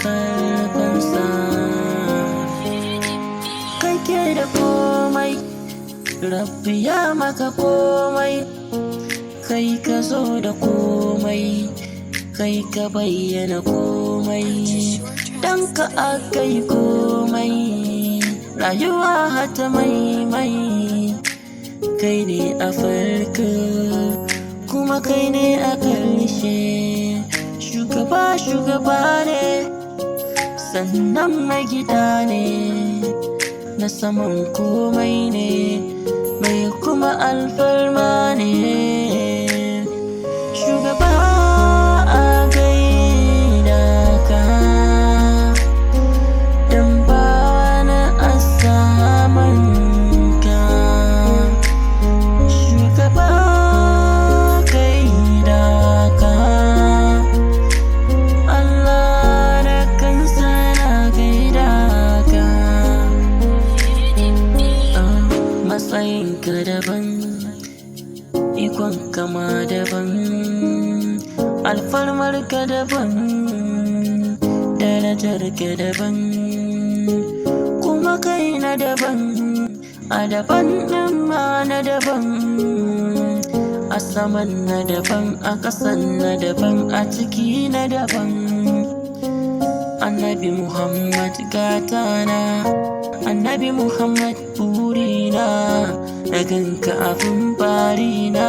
farkonsa. Kake da komai, Rabbi ya maka komai, kai ka zo da komai, kai ka bayyana komai, dan ka akai komai, rayuwa hata mai kai ne a farko kuma kai ne a ƙarshe. Shugaba ne, sannan mai gida ne, na saman komai ne, mai kuma alfarma ne. Shugaba a gaida ka, dan ba wani a saman ka. Shugaba gaida ka, Allah da kansa na gaida ka. Matsayinka daban, ikonka ma daban, alfarmarka daban, darajarka daban, kuma kai na daban, a daban ɗin ma na daban, a saman na daban, a ƙasan na daban, a ciki na daban. Annabi Muhammad gatana, Annabi Muhammad burina, na ganka abin barina.